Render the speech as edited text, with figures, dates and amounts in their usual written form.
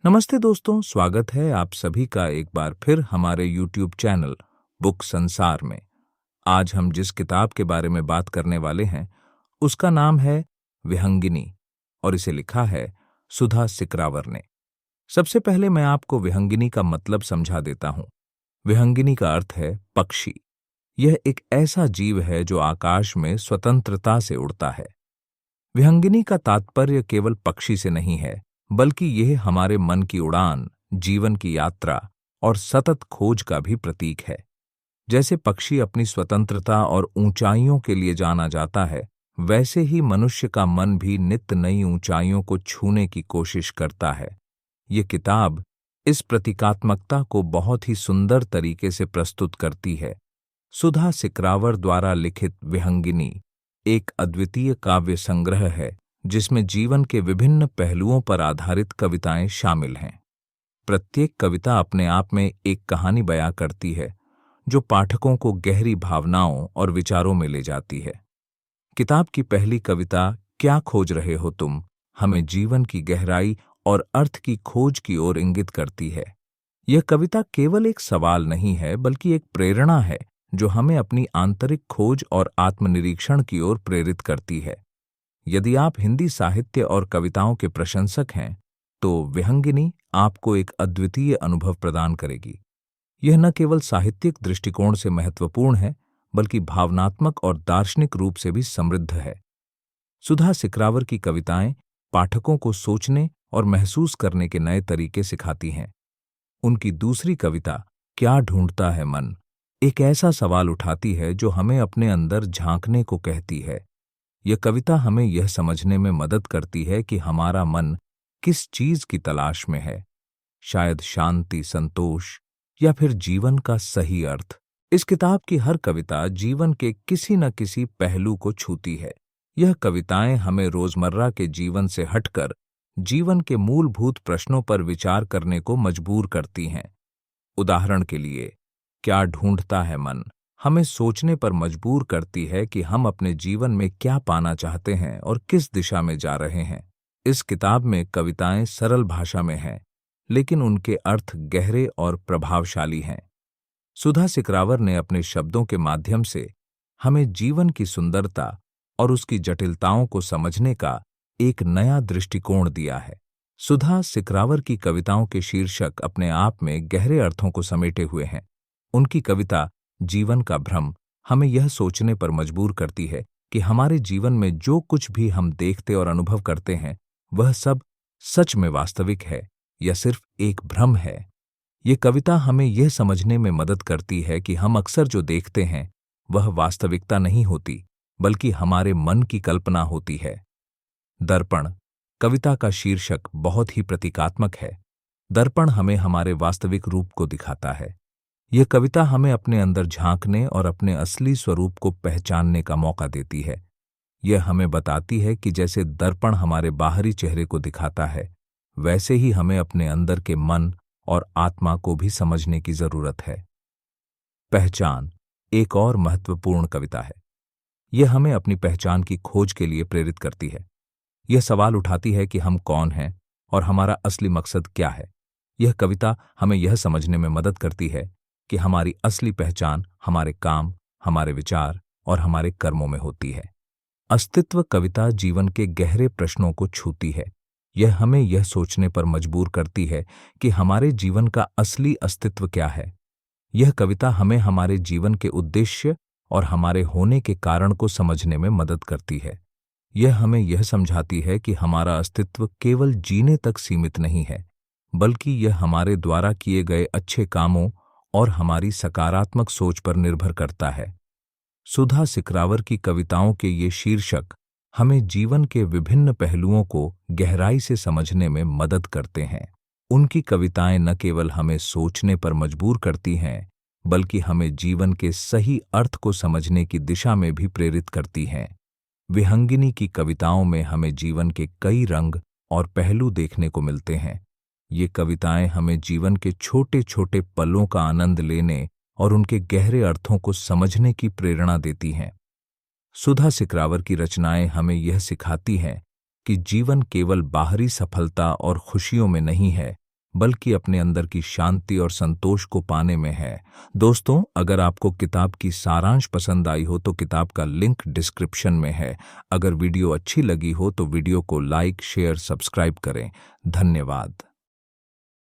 नमस्ते दोस्तों, स्वागत है आप सभी का एक बार फिर हमारे YouTube चैनल बुक संसार में। आज हम जिस किताब के बारे में बात करने वाले हैं उसका नाम है विहंगिनी और इसे लिखा है सुधा सिकरावर ने। सबसे पहले मैं आपको विहंगिनी का मतलब समझा देता हूं। विहंगिनी का अर्थ है पक्षी। यह एक ऐसा जीव है जो आकाश में स्वतंत्रता से उड़ता है। विहंगिनी का तात्पर्य केवल पक्षी से नहीं है, बल्कि यह हमारे मन की उड़ान, जीवन की यात्रा और सतत खोज का भी प्रतीक है। जैसे पक्षी अपनी स्वतंत्रता और ऊंचाइयों के लिए जाना जाता है, वैसे ही मनुष्य का मन भी नित्य नई ऊंचाइयों को छूने की कोशिश करता है। ये किताब इस प्रतीकात्मकता को बहुत ही सुंदर तरीके से प्रस्तुत करती है। सुधा सिकरावर द्वारा लिखित विहंगिनी एक अद्वितीय काव्य संग्रह है जिसमें जीवन के विभिन्न पहलुओं पर आधारित कविताएं शामिल हैं। प्रत्येक कविता अपने आप में एक कहानी बयां करती है जो पाठकों को गहरी भावनाओं और विचारों में ले जाती है। किताब की पहली कविता क्या खोज रहे हो तुम हमें जीवन की गहराई और अर्थ की खोज की ओर इंगित करती है। यह कविता केवल एक सवाल नहीं है, बल्कि एक प्रेरणा है जो हमें अपनी आंतरिक खोज और आत्मनिरीक्षण की ओर प्रेरित करती है। यदि आप हिंदी साहित्य और कविताओं के प्रशंसक हैं, तो विहंगिनी आपको एक अद्वितीय अनुभव प्रदान करेगी। यह न केवल साहित्यिक दृष्टिकोण से महत्वपूर्ण है, बल्कि भावनात्मक और दार्शनिक रूप से भी समृद्ध है। सुधा सिकरावर की कविताएं पाठकों को सोचने और महसूस करने के नए तरीके सिखाती हैं। उनकी दूसरी कविता क्या ढूंढता है मन एक ऐसा सवाल उठाती है जो हमें अपने अंदर झांकने को कहती है। यह कविता हमें यह समझने में मदद करती है कि हमारा मन किस चीज की तलाश में है, शायद शांति, संतोष या फिर जीवन का सही अर्थ। इस किताब की हर कविता जीवन के किसी न किसी पहलू को छूती है। यह कविताएं हमें रोजमर्रा के जीवन से हटकर जीवन के मूलभूत प्रश्नों पर विचार करने को मजबूर करती हैं। उदाहरण के लिए, क्या ढूंढता है मन हमें सोचने पर मजबूर करती है कि हम अपने जीवन में क्या पाना चाहते हैं और किस दिशा में जा रहे हैं। इस किताब में कविताएं सरल भाषा में हैं, लेकिन उनके अर्थ गहरे और प्रभावशाली हैं। सुधा सिकरावर ने अपने शब्दों के माध्यम से हमें जीवन की सुंदरता और उसकी जटिलताओं को समझने का एक नया दृष्टिकोण दिया है। सुधा सिकरावर की कविताओं के शीर्षक अपने आप में गहरे अर्थों को समेटे हुए हैं। उनकी कविता जीवन का भ्रम हमें यह सोचने पर मजबूर करती है कि हमारे जीवन में जो कुछ भी हम देखते और अनुभव करते हैं, वह सब सच में वास्तविक है या सिर्फ एक भ्रम है। ये कविता हमें यह समझने में मदद करती है कि हम अक्सर जो देखते हैं वह वास्तविकता नहीं होती, बल्कि हमारे मन की कल्पना होती है। दर्पण कविता का शीर्षक बहुत ही प्रतीकात्मक है। दर्पण हमें हमारे वास्तविक रूप को दिखाता है। यह कविता हमें अपने अंदर झांकने और अपने असली स्वरूप को पहचानने का मौका देती है। यह हमें बताती है कि जैसे दर्पण हमारे बाहरी चेहरे को दिखाता है, वैसे ही हमें अपने अंदर के मन और आत्मा को भी समझने की जरूरत है। पहचान एक और महत्वपूर्ण कविता है। यह हमें अपनी पहचान की खोज के लिए प्रेरित करती है। यह सवाल उठाती है कि हम कौन हैं और हमारा असली मकसद क्या है। यह कविता हमें यह समझने में मदद करती है कि हमारी असली पहचान हमारे काम, हमारे विचार और हमारे कर्मों में होती है। अस्तित्व कविता जीवन के गहरे प्रश्नों को छूती है। यह हमें यह सोचने पर मजबूर करती है कि हमारे जीवन का असली अस्तित्व क्या है। यह कविता हमें हमारे जीवन के उद्देश्य और हमारे होने के कारण को समझने में मदद करती है। यह हमें यह समझाती है कि हमारा अस्तित्व केवल जीने तक सीमित नहीं है, बल्कि यह हमारे द्वारा किए गए अच्छे कामों और हमारी सकारात्मक सोच पर निर्भर करता है। सुधा सिकरावर की कविताओं के ये शीर्षक हमें जीवन के विभिन्न पहलुओं को गहराई से समझने में मदद करते हैं। उनकी कविताएं न केवल हमें सोचने पर मजबूर करती हैं, बल्कि हमें जीवन के सही अर्थ को समझने की दिशा में भी प्रेरित करती हैं। विहंगिनी की कविताओं में हमें जीवन के कई रंग और पहलू देखने को मिलते हैं। ये कविताएं हमें जीवन के छोटे छोटे पलों का आनंद लेने और उनके गहरे अर्थों को समझने की प्रेरणा देती हैं। सुधा सिकरावर की रचनाएं हमें यह सिखाती हैं कि जीवन केवल बाहरी सफलता और खुशियों में नहीं है, बल्कि अपने अंदर की शांति और संतोष को पाने में है। दोस्तों, अगर आपको किताब की सारांश पसंद आई हो तो किताब का लिंक डिस्क्रिप्शन में है। अगर वीडियो अच्छी लगी हो तो वीडियो को लाइक, शेयर, सब्सक्राइब करें। धन्यवाद।